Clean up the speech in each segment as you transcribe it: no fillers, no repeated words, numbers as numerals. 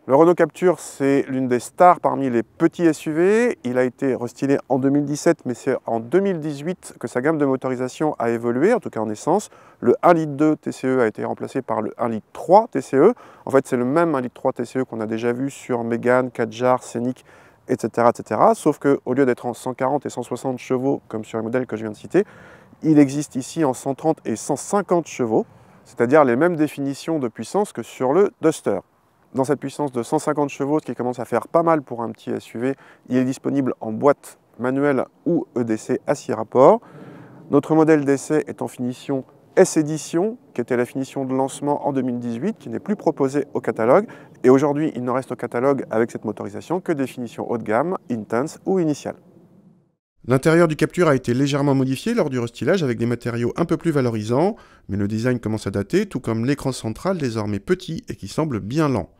Le Renault Captur, c'est l'une des stars parmi les petits SUV. Il a été restylé en 2017, mais c'est en 2018 que sa gamme de motorisation a évolué, en tout cas en essence. Le 1,2 litre TCE a été remplacé par le 1,3 litre TCE. En fait, c'est le même 1,3 litre TCE qu'on a déjà vu sur Mégane, Kadjar, Scénic, etc., etc. Sauf qu'au lieu d'être en 140 et 160 chevaux, comme sur les modèles que je viens de citer, il existe ici en 130 et 150 chevaux, c'est-à-dire les mêmes définitions de puissance que sur le Duster. Dans cette puissance de 150 chevaux, ce qui commence à faire pas mal pour un petit SUV, il est disponible en boîte manuelle ou EDC à 6 rapports. Notre modèle d'essai est en finition S-Edition, qui était la finition de lancement en 2018, qui n'est plus proposée au catalogue. Et aujourd'hui, il ne reste au catalogue avec cette motorisation que des finitions haut de gamme, Intense ou Initial. L'intérieur du Captur a été légèrement modifié lors du restylage avec des matériaux un peu plus valorisants, mais le design commence à dater, tout comme l'écran central désormais petit et qui semble bien lent.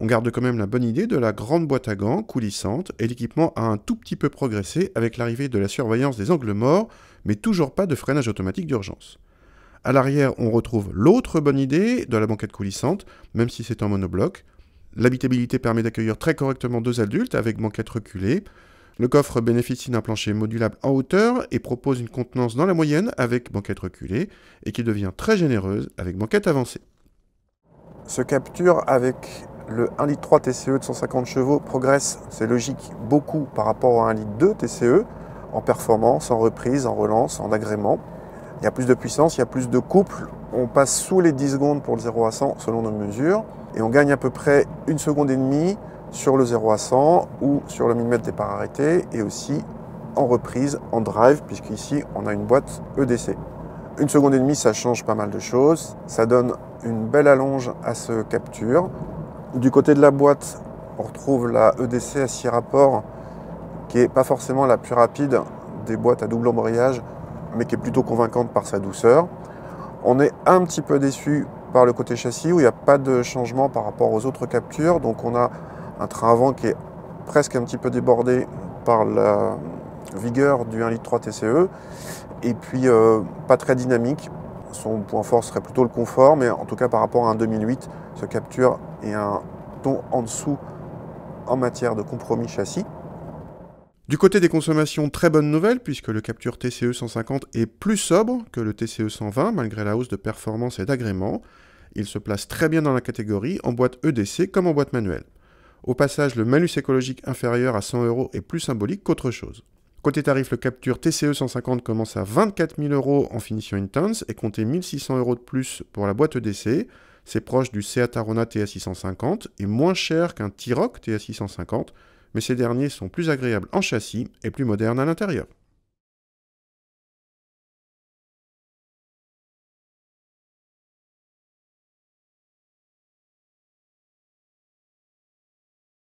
On garde quand même la bonne idée de la grande boîte à gants coulissante et l'équipement a un tout petit peu progressé avec l'arrivée de la surveillance des angles morts, mais toujours pas de freinage automatique d'urgence. À l'arrière, on retrouve l'autre bonne idée de la banquette coulissante, même si c'est en monobloc. L'habitabilité permet d'accueillir très correctement 2 adultes avec banquette reculée. Le coffre bénéficie d'un plancher modulable en hauteur et propose une contenance dans la moyenne avec banquette reculée et qui devient très généreuse avec banquette avancée. Ce Captur avec le 1,3 litre TCE de 150 chevaux progresse, c'est logique, beaucoup par rapport au 1,2 litre TCE, en performance, en reprise, en relance, en agrément. Il y a plus de puissance, il y a plus de couple. On passe sous les 10 secondes pour le 0 à 100 selon nos mesures. Et on gagne à peu près 1,5 seconde sur le 0 à 100 ou sur le millimètre départ arrêté et aussi en reprise, en drive, puisqu'ici on a une boîte EDC. 1,5 seconde, ça change pas mal de choses. Ça donne une belle allonge à ce Captur. Du côté de la boîte, on retrouve la EDC à 6 rapports qui n'est pas forcément la plus rapide des boîtes à double embrayage, mais qui est plutôt convaincante par sa douceur. On est un petit peu déçu par le côté châssis où il n'y a pas de changement par rapport aux autres Capturs. Donc on a un train avant qui est presque un petit peu débordé par la vigueur du 1,3 litre TCE et puis pas très dynamique. Son point fort serait plutôt le confort, mais en tout cas par rapport à un 2008, ce Captur est un ton en dessous en matière de compromis châssis. Du côté des consommations, très bonne nouvelle puisque le Captur TCE 150 est plus sobre que le TCE 120 malgré la hausse de performance et d'agrément. Il se place très bien dans la catégorie en boîte EDC comme en boîte manuelle. Au passage, le malus écologique inférieur à 100 € est plus symbolique qu'autre chose. Côté tarif, le Captur TCE 150 commence à 24 000 € en finition Intense et comptez 1 600 € de plus pour la boîte EDC. C'est proche du Seat Arona TA650 et moins cher qu'un T-Roc TA650, mais ces derniers sont plus agréables en châssis et plus modernes à l'intérieur.